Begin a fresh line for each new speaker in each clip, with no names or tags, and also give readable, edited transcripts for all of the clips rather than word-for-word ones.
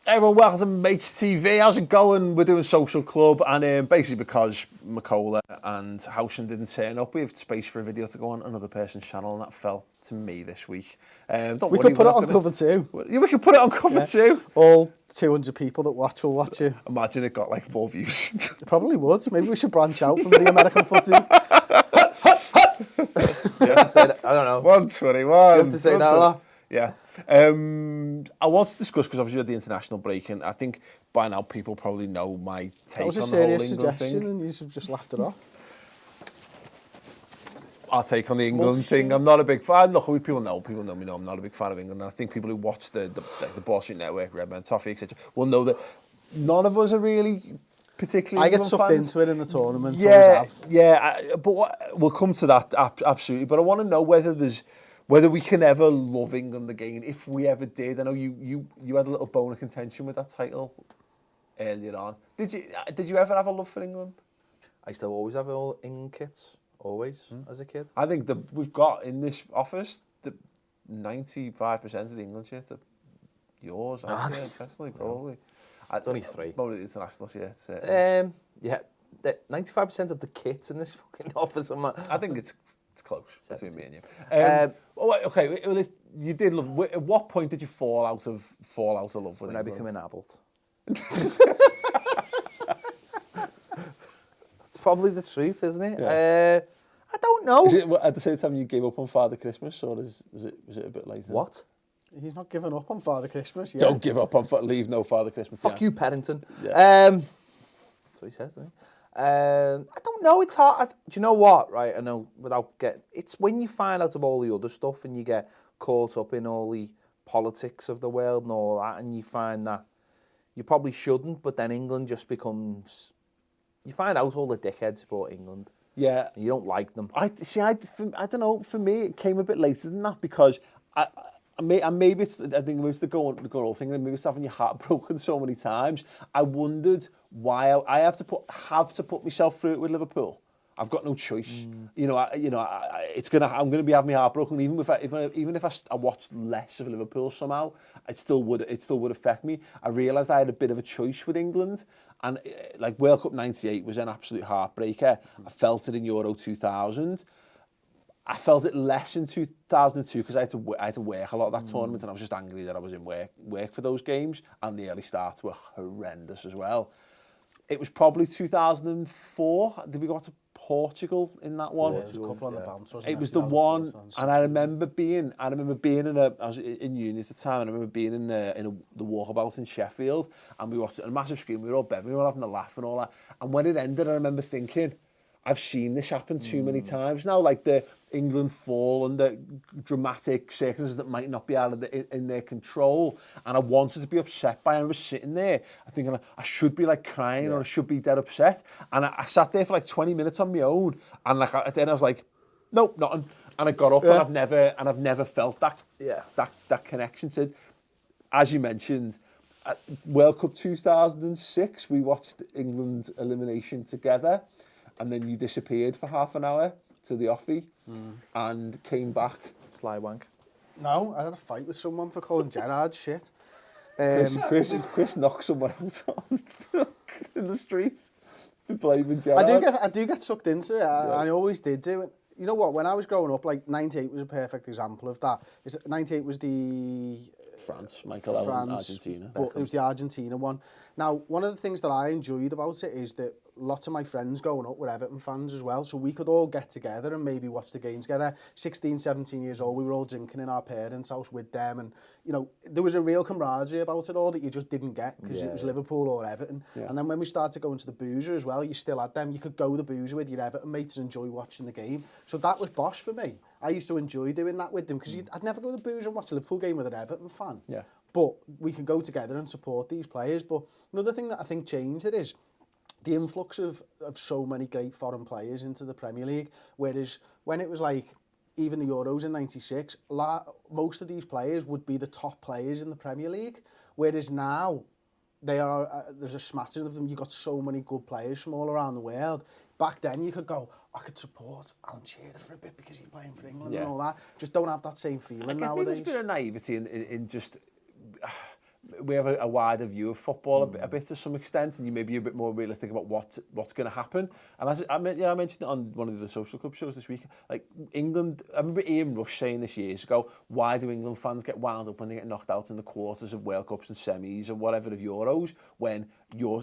Everyone, welcome to Maych TV. How's it going? We're doing Social Club, and basically because Makola and Housen didn't turn up, we have space for a video to go on another person's channel, and that fell to me this week.
We could put it on cover two.
Yeah, we could put it on cover two.
All 200 people that watch will watch it.
Imagine it got like 4 views.
It probably would. Maybe we should branch out from the American footy.
You have to say that, I don't know.
121.
You have to say that a lot.
Yeah. I want to discuss, because obviously we had the international break, and I think by now people probably know my take on the whole England thing. That was a serious suggestion,
and you just laughed it off.
Our take on the England thing. I'm not a big fan. Look, people know me know I'm not a big fan of England, and I think people who watch the Ballstreet Network, Redman, Toffee, etc., will know that none of us are really particularly.
I get sucked into it in the tournament.
But we'll come to that absolutely. But I want to know whether we can ever love England again, if we ever did. I know you had a little bone of contention with that title earlier on. Did you ever have a love for England?
I used to always have all England kits, always, as a kid.
I think we've got in this office, 95% of the England shirts are yours. I think, personally, probably.
It's only 3.
Probably the international shirts.
Yeah, 95% of the kits in this fucking office.
I think it's close 70. Between me and you. Okay, you did love. At what point did you fall out of love with
when
England?
I became an adult? That's probably the truth, isn't it?
Yeah.
I don't know.
Is it at the same time you gave up on Father Christmas, or was it a bit later?
What?
He's not giving up on Father Christmas yet.
Don't give up on leave no Father Christmas.
Fuck you, Paddington.
Yeah.
That's what he says, doesn't he? I don't know, it's hard. Do you know what, right? I know, it's when you find out of all the other stuff and you get caught up in all the politics of the world and all that, and you find that you probably shouldn't, but then England just becomes, you find out all the dickheads about England.
Yeah.
And you don't like them.
I don't know, for me it came a bit later than that, because maybe it's, I think it was the goal thing, and maybe it's having your heart broken so many times. I wondered why I have to put myself through it with Liverpool. I've got no choice. I'm gonna be having my heart broken, even if I watched less of Liverpool somehow. It still would affect me. I realised I had a bit of a choice with England, and like World Cup '98 was an absolute heartbreaker. I felt it in Euro 2000. I felt it less in 2002 because I had to work a lot of that tournament, and I was just angry that I was in work for those games, and the early starts were horrendous as well. It was probably 2004. Did we go to Portugal in that one?
Yeah, there was a couple on the bounce, wasn't
it was the one, and I remember being I was in uni at the time, and I remember being in the walkabout in Sheffield, and we watched it on a massive screen. We were all bevving, we were all having a laugh and all that. And when it ended, I remember thinking, I've seen this happen too many times now, like the England fall under dramatic circumstances that might not be in their control, and I wanted to be upset by it. I was sitting there, I thinking I should be like crying, or I should be dead upset, and I sat there for like 20 minutes on my own, and then I was like, nope, nothing, and I got up, and I've never felt that connection to it. As you mentioned, at World Cup 2006, we watched England elimination together. And then you disappeared for half an hour to the offie and came back.
Sly wank.
No, I had a fight with someone for calling Gerrard shit.
Chris knocked someone out in the streets for blaming Gerrard.
I do get sucked into it. I always did do. You know what? When I was growing up, like '98 was a perfect example of that. '98 was the
Michael Owen, Argentina.
But it was the Argentina one. Now, one of the things that I enjoyed about it is that lots of my friends growing up were Everton fans as well, so we could all get together and maybe watch the game together. 16, 17 years old, we were all drinking in our parents' house with them, and you know, there was a real camaraderie about it all that you just didn't get because it was Liverpool or Everton. And then when we started going to the boozer as well, you still had them. You could go to the boozer with your Everton mates and enjoy watching the game. So that was bosh for me. I used to enjoy doing that with them because I'd never go to the boozer and watch a Liverpool game with an Everton fan.
Yeah.
But we can go together and support these players. But another thing that I think changed it is the influx of so many great foreign players into the Premier League. Whereas when it was like even the Euros in '96, most of these players would be the top players in the Premier League. Whereas now they are there's a smattering of them. You've got so many good players from all around the world. Back then you could go, I could support Alan Shearer for a bit because he's playing for England and all that. Just don't have that same feeling nowadays.
There's a bit of naivety in just a wider view of football a bit to some extent, and you may be a bit more realistic about what's going to happen. And as I mentioned it on one of the social club shows this week, like England, I remember Ian Rush saying this years ago, why do England fans get wound up when they get knocked out in the quarters of World Cups and semis or whatever of Euros, when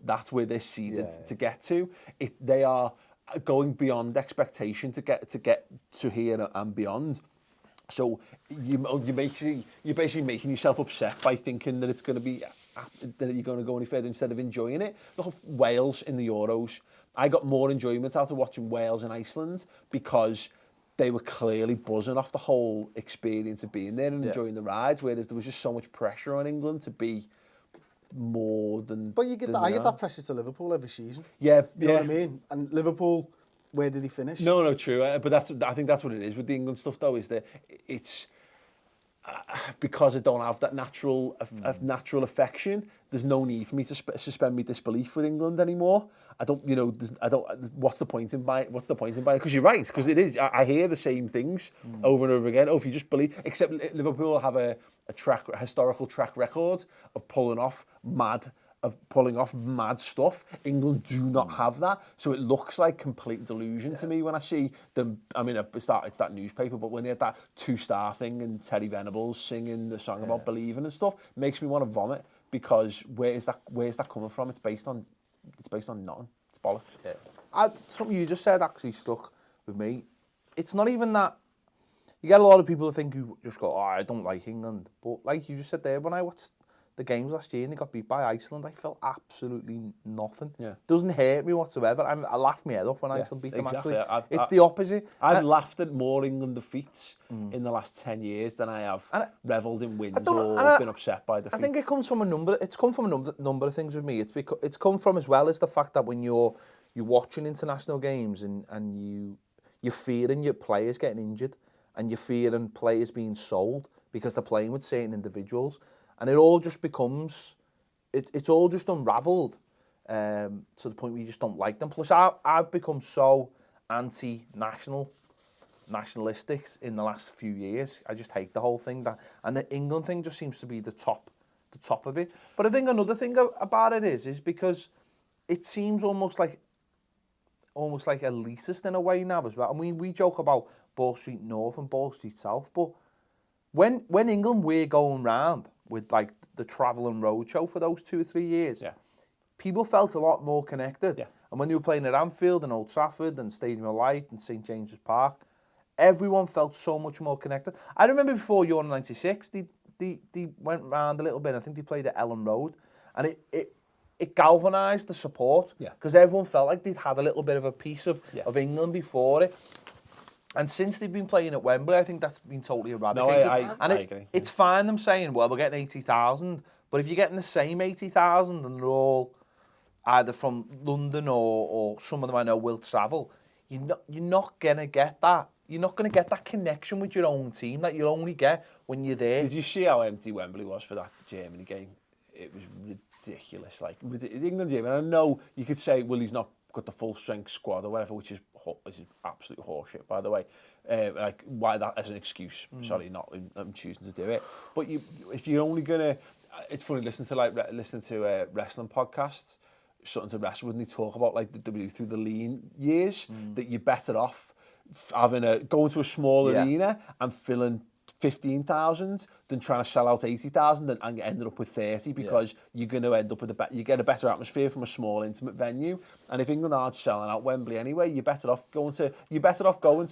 that's where they're seeded to get to? They are going beyond expectation to get to here and beyond. So you're basically making yourself upset by thinking that it's going to be that you're going to go any further instead of enjoying it. Look at Wales in the Euros. I got more enjoyment out of watching Wales and Iceland because they were clearly buzzing off the whole experience of being there and enjoying the rides, whereas there was just so much pressure on England to be more than.
But I get that pressure to Liverpool every season.
Yeah,
you know what I mean. And Liverpool, where did he finish?
No, true. But I think that's what it is with the England stuff, though. Is that it's because I don't have that natural affection. There's no need for me to suspend my disbelief with England anymore. I don't. What's the point in buying? Because you're right. Because it is. I hear the same things over and over again. Oh, if you just believe. Except Liverpool have a historical track record of pulling off mad stuff. England do not have that, so it looks like complete delusion to me when I see them. I mean, it's that newspaper, but when they had that 2-star thing and Teddy Venables singing the song about believing and stuff, makes me want to vomit, because where's that coming from? It's based on nothing. It's bollocks.
Yeah. Something you just said actually stuck with me. It's not even that. You get a lot of people who think you just go, oh, I don't like England, but like you just said there, when I watched the games last year and they got beat by Iceland, I felt absolutely nothing. Yeah. Doesn't hurt me whatsoever. I laughed my head off when Iceland beat them, actually. It's the opposite.
I've laughed at more England defeats in the last 10 years than I have revelled in wins or been upset by defeats.
I think it's come from a number of things with me. It's come from, as well as the fact that when you're watching international games and you're fearing your players getting injured and you're fearing players being sold because they're playing with certain individuals. And it all just becomes, it's all just unravelled to the point where you just don't like them. Plus, I've become so nationalistic in the last few years. I just hate the whole thing. And the England thing just seems to be the top of it. But I think another thing about it is because it seems almost like elitist in a way now as well. I mean, we joke about Ballstreet North and Ballstreet South, but when England were going round with like the travel and roadshow for those 2 or 3 years, people felt a lot more connected. Yeah. And when they were playing at Anfield and Old Trafford and Stadium of Light and St James's Park, everyone felt so much more connected. I remember before Euro 96, they went round a little bit. I think they played at Ellen Road, and it galvanised the support because everyone felt like they'd had a little bit of a piece of England before it. And since they've been playing at Wembley, I think that's been totally eradicated.
No, I agree.
It's fine them saying, well, we're getting 80,000, but if you're getting the same 80,000 and they're all either from London or some of them I know will travel, you're not going to get that. You're not going to get that connection with your own team that you'll only get when you're there.
Did you see how empty Wembley was for that Germany game? It was ridiculous. Like, England game, and I know you could say, well, he's not got the full strength squad or whatever, which is absolute horseshit, by the way. Like, why that as an excuse? Sorry, I'm choosing to do it. But if you're only gonna, it's funny listening to wrestling podcasts, something to wrestle with, and they talk about like the W through the lean years, that you're better off going to a small arena and filling 15,000 than trying to sell out 80,000 and ended up with 30, because you're going to end up with you get a better atmosphere from a small intimate venue. And if England aren't selling out Wembley anyway, you're better off going to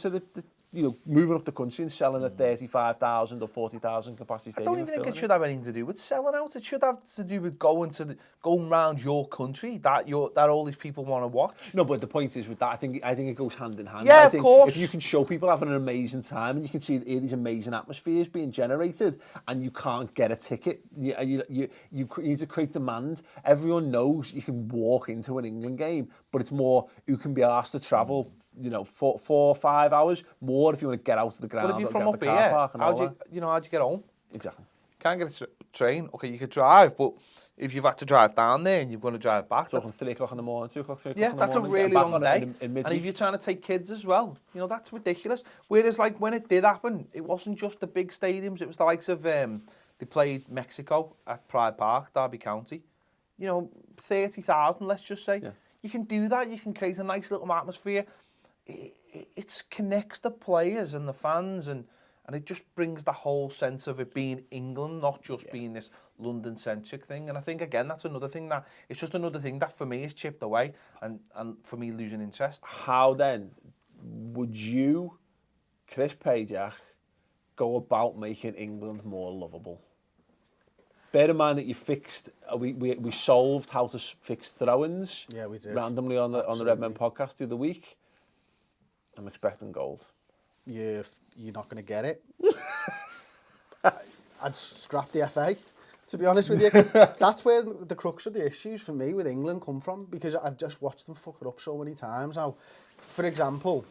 the moving up the country and selling a 35,000 or 40,000 capacity stadium.
I don't even think it should have anything to do with selling out. It should have to do with going around your country that all these people want to watch.
No, but the point is with that, I think it goes hand in hand.
Yeah,
I think
of course.
If you can show people having an amazing time and you can see these amazing atmospheres being generated, and you can't get a ticket, you need to create demand. Everyone knows you can walk into an England game, but it's more who can be asked to travel. 4 or 5 hours more if you want to get out to the ground.
But if you're from up here, how'd you get home?
Exactly.
Can't get a train. Okay, you could drive, but if you've had to drive down there and you've got to drive back,
so from 3 o'clock in the morning, 2 o'clock, 3 o'clock in the morning.
Yeah, that's a really long day.
And
if you're trying to take kids as well, that's ridiculous. Whereas, like, when it did happen, it wasn't just the big stadiums. It was the likes of the They played Mexico at Pride Park, Derby County. 30,000, let's just say.
Yeah.
You can do that. You can create a nice little atmosphere. It connects the players and the fans, and it just brings the whole sense of it being England, not just being this London-centric thing. And I think, again, that's another thing that for me is chipped away and for me losing interest.
How then would you, Chris Pajak, go about making England more lovable? Bear in mind that you fixed, we solved how to fix throw-ins.
Yeah, we did.
Randomly on the Red Men podcast the other week. I'm expecting gold.
You're not going to get it. I'd scrap the FA, to be honest with you. That's where the crux of the issues for me with England come from, because I've just watched them fuck it up so many times. Now, for example,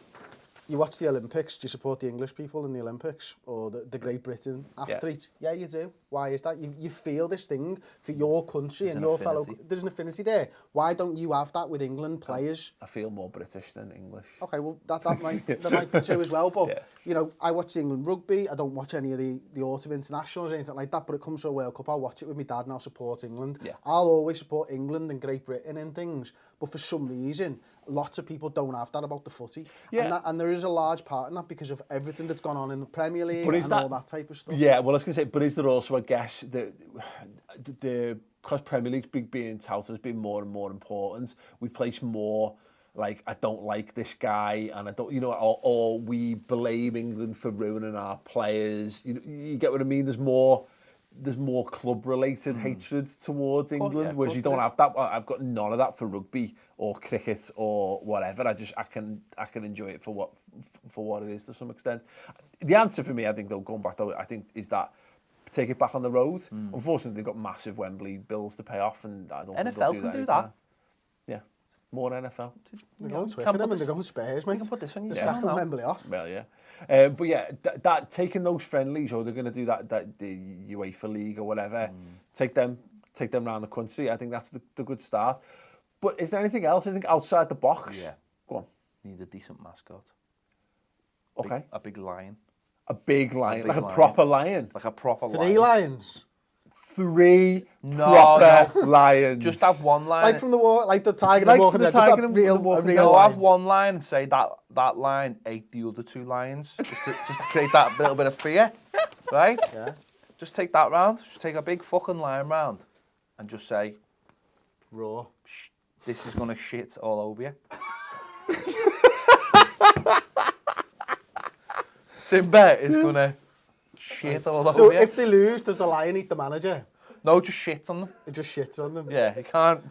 you watch the Olympics, do you support the English people in the Olympics or the Great Britain athletes? Yeah, you do. Why is that? You feel this thing for your country and your fellow... There's an affinity there. Why don't you have that with England players?
I feel more British than English.
Okay, well, that might be true as well, but, I watch the England rugby, I don't watch any of the autumn internationals or anything like that, but it comes to a World Cup, I'll watch it with my dad and I'll support England.
Yeah.
I'll always support England and Great Britain and things, but for some reason, lots of people don't have that about the footy.
Yeah.
And there is a large part in that because of everything that's gone on in the Premier League and all that type of stuff.
Yeah, well, I was going to say, but is there also, I guess, because Premier League's being touted as being more and more important, we place more, like, I don't like this guy, and I don't, or we blame England for ruining our players. You get what I mean? There's more club-related hatred towards England, whereas you don't have that. I've got none of that for rugby or cricket or whatever. I can enjoy it for what it is to some extent. The answer for me, I think, though, going back though, I think is that take it back on the road. Unfortunately, they've got massive Wembley bills to pay off, and I don't think they'll
NFL can do that.
Yeah, more NFL.
They're going Twickenham and they're going Spurs, mate.
You can put this on your
second Wembley off.
Well, yeah. But yeah, that taking those friendlies, or they're going to do that the UEFA League or whatever, take them around the country. I think that's the good start. But is there anything else? Anything outside the box?
Yeah.
Go on.
Need a decent mascot.
Okay.
A big lion.
A big lion,
big
like
lion.
a proper lion.
Like a proper lion.
3 lions.
3 proper lions.
Just have one lion.
Like from the war, like the Tiger
Like
and Walking
from the
Dead. Just
Tiger
a
and
real
Walking Dead.
No,
lion.
have one lion and say that lion ate the other 2 lions, just to create that little bit of fear, right?
Yeah.
Just take that round. Just take a big fucking lion round, and just say,
Raw.
this is gonna shit all over you. Simba is gonna shit all over
So
you.
if they lose, does the lion eat the manager?
No, just shit on them.
It just shits on them.
Yeah, you can't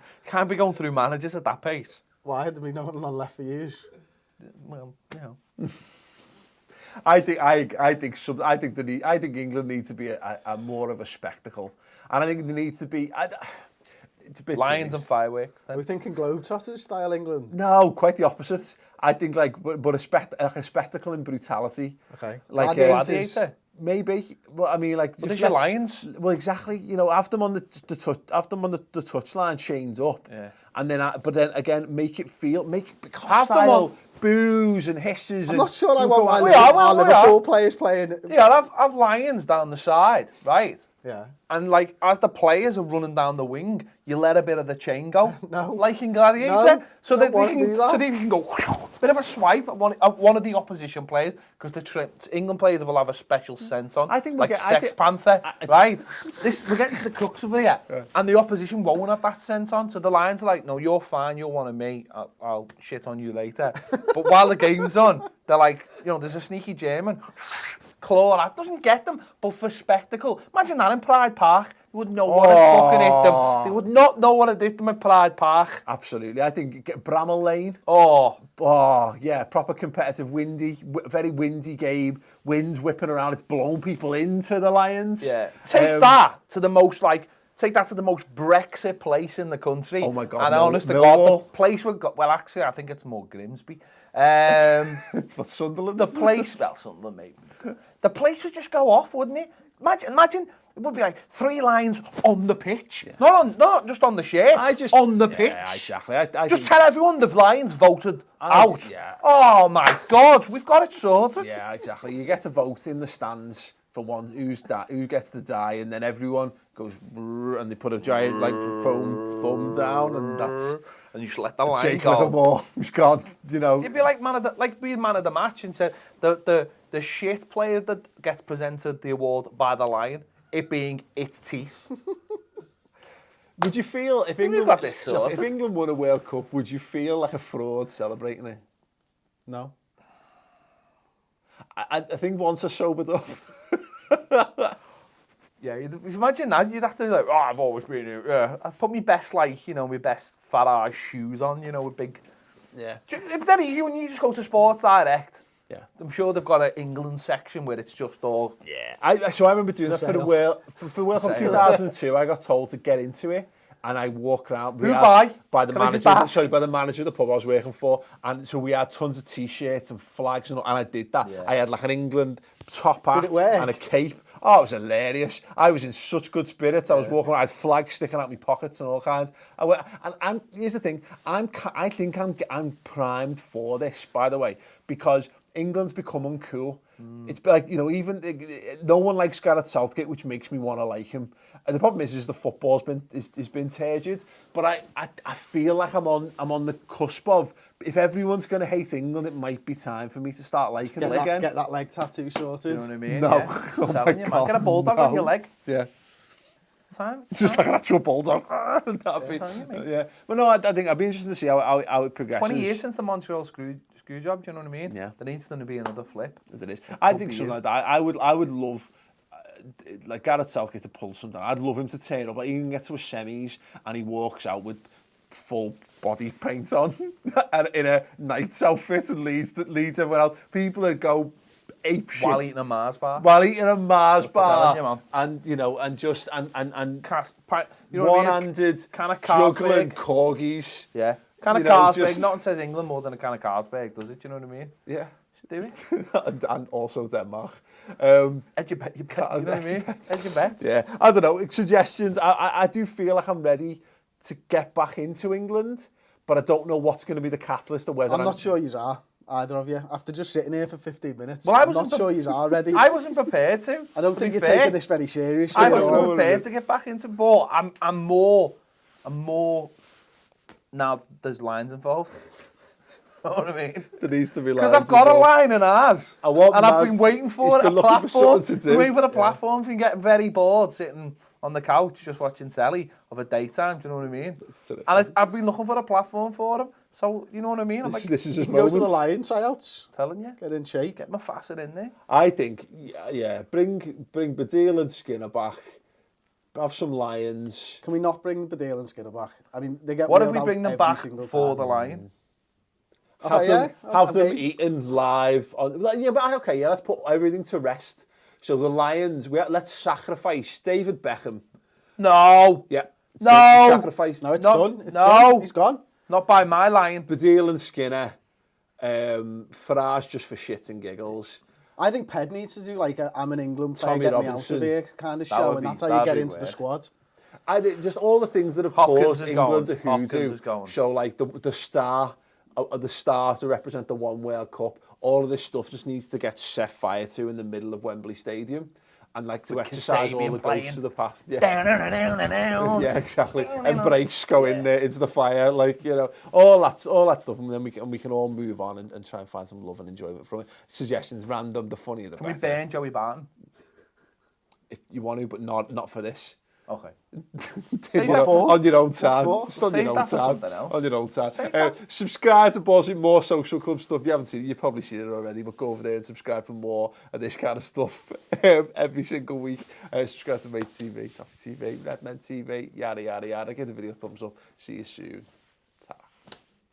be going through managers at that pace.
Why? Had there been nothing on left for you?
Well,
I think England needs to be a more of a spectacle, and I think there needs to be. It's a bit
lions
silly.
and fireworks.
Are we thinking Globetrotters style England?
No, quite the opposite. I think but a spectacle in brutality.
Okay.
Like
Gladiator.
Maybe. Well, I mean, like.
But there's your lions.
Well, exactly. Have them on the touchline chained up.
Yeah.
And then, but then again, make it
Have them on
boos and hisses.
I'm not sure I want my
are.
Liverpool players playing.
Yeah, have lions down the side, right?
Yeah.
And like as the players are running down the wing, you let a bit of the chain go.
No.
Like in Gladiator.
No,
so that
don't do that.
they can go bit of a swipe at one of the opposition players, because the England players will have a special scent on.
I think
like Sex Panther, right? We're getting to the crux of it here. Yeah. And the opposition won't have that scent on. So the Lions are like, no, you're fine, you're one of me, I'll shit on you later. But while the game's on, they're like, there's a sneaky German. Claw, that doesn't get them, but for spectacle. Imagine that in Pride Park. They would know what had fucking hit them. They would not know what had hit them at Pride Park.
Absolutely. I think Bramall Lane.
Oh,
yeah, proper competitive, very windy game. Wind's whipping around. It's blown people into the Lions.
yeah. Take that to the most Brexit place in the country.
Oh my God,
And honest to God,
Millwall.
the place we've got, well, actually, I think it's more Grimsby.
But Sunderland.
The place, well, Sunderland maybe. The place would just go off, wouldn't it? Imagine it would be like 3 lines on the pitch. Yeah. Not just on the shirt, on the pitch.
Yeah, exactly. I
Just
think,
tell everyone the Lions voted out.
Yeah.
Oh my God, we've got it sorted.
Yeah, exactly. You get to vote in the stands for one who gets to die, and then everyone goes and they put a giant like foam thumb down, and that's
and you just let the line
Jake
go.
Livermore, who's gone, you know.
You'd be like being man of the match and said the shit player that gets presented the award by the Lion, it being its teeth.
Would you feel if England
got this sorted.
if England won a World Cup, would you feel like a fraud celebrating it?
No.
I think once I sobered up.
Yeah, you'd imagine that. You'd have to be like, oh, I've always been here. Yeah, I'd put my best, like, you know, my best fat ass shoes on, you know, with big.
Yeah.
It's that easy when you just go to Sports Direct.
Yeah.
I'm sure they've got an England section where it's just all.
Yeah. So I remember doing that for the World Cup 2002. I got told to get into it, and I walked around.
Who by?
By the
Can I just
manager.
ask?
Sorry, by the manager of the pub I was working for, and so we had tons of T-shirts and flags and I did that.
Yeah.
I had like an England top hat
Did it work?
and a cape. Oh, it was hilarious. I was in such good spirits. I was walking around, I had flags sticking out my pockets and all kinds. And here's the thing, I think I'm primed for this, by the way, because England's become uncool. It's like, you know, even no one likes Gareth Southgate, which makes me want to like him. And the problem is the football's been turgid. But I feel like I'm on the cusp of, if everyone's going to hate England, it might be time for me to start liking them again.
Get that leg tattoo sorted.
You know what I mean?
No.
Yeah.
Oh
Telling
my
you,
God,
man. Get a bulldog
no.
on your leg.
Yeah.
It's time. It's
Just
time.
like an actual bulldog.
Telling you, mate.
Yeah. But no, I think I'd be interested to see how it progresses.
20 years since the Montreal screw job, do you know what I mean?
Yeah.
There needs to be another flip.
It is. I think something like that. I would love like Gareth Southgate to pull something. I'd love him to turn up. Like, he can get to a semis and he walks out with full body paint on and in a knight's outfit and leads everyone else. People that go ape shit
While eating a Mars bar.
while eating a Mars bar,
you, man.
and you know, and just and
You know what I mean?
one-handed
Can of
juggling
Carlsberg.
corgis.
Yeah. Can of
You know,
Carlsberg.
just-
Nothing says England more than a can of Carlsberg, does it? Do you know what I mean?
Yeah.
Just do it.
and also Denmark.
Edge your bet. You know what I mean? Edge your bet.
Yeah, I don't know. Suggestions. I do feel like I'm ready to get back into England, but I don't know what's going to be the catalyst or whether
I'm not sure you are, either of you. After just sitting here for 15 minutes,
Well, I
I'm
wasn't
not sure you are ready.
I wasn't prepared to.
I don't
to
think
be
you're
fair.
taking this very seriously.
I
at
wasn't
all.
prepared to get back into ball. I'm more now there's lines involved. You know what I mean?
There needs to be
Because I've got a line in ours. And I've been waiting for
He's
a
been looking for
platform.
something to do.
Been waiting for the platform. Been getting very bored sitting on the couch just watching telly of a daytime. Do you know what I mean? And I've been looking for a platform for him. So, you know what I mean? I'm like,
This is
You
his
can go to the
moment.
Lion tryouts,
telling you.
get in shape.
Get my facet in there.
I think, yeah, bring Badil and Skinner back. Have some Lions.
Can we not bring Badil and Skinner back? I mean, they get
What if
wheeled
we
out
bring them
every
back
single
for
time.
the Lion?
Have
Okay,
them,
yeah,
have them
okay.
eaten live. Yeah, but okay, yeah, let's put everything to rest. So the Lions, let's sacrifice David Beckham.
No.
Yeah.
No.
Sacrifice
No, it's
No,
done. It's
no.
done. He's gone.
Not by my Lion.
Badil and Skinner. Farage just for shit and giggles.
I think Ped needs to do like a I'm an England player,
Tommy
get me out
Robinson.
of here kind of
That
show,
would
and
be-
that's how you
that'd
get
be
into the
weird.
squad.
I think just all the things that have
Hopkins
caused
is
England
going.
to
Hopkins
hoodoo.
is going.
So like the star to represent the one World Cup. All of this stuff just needs to get set fire to in the middle of Wembley Stadium, and like to exercise all
Kasabian
the
playing.
ghosts of the past. Yeah.
Down.
Yeah, exactly. And breaks go in there into the fire, like, you know, all that stuff, and then we can all move on and try and find some love and enjoyment from it. Suggestions, random, the funnier the
Can we
better.
burn Joey Barton?
If you want to, but not for this.
Okay.
You
that
know,
for?
on your own time.
for?
Just on
Save
your own
that for
time.
something else.
On your own time.
Save that.
Subscribe to Ballstreet, more social club stuff. If you haven't seen it, you've probably seen it already, but go over there and subscribe for more of this kind of stuff every single week. Subscribe to Maych TV, Toffee TV, Redmen TV, yada, yada, yada. Give the video a thumbs up. See you soon.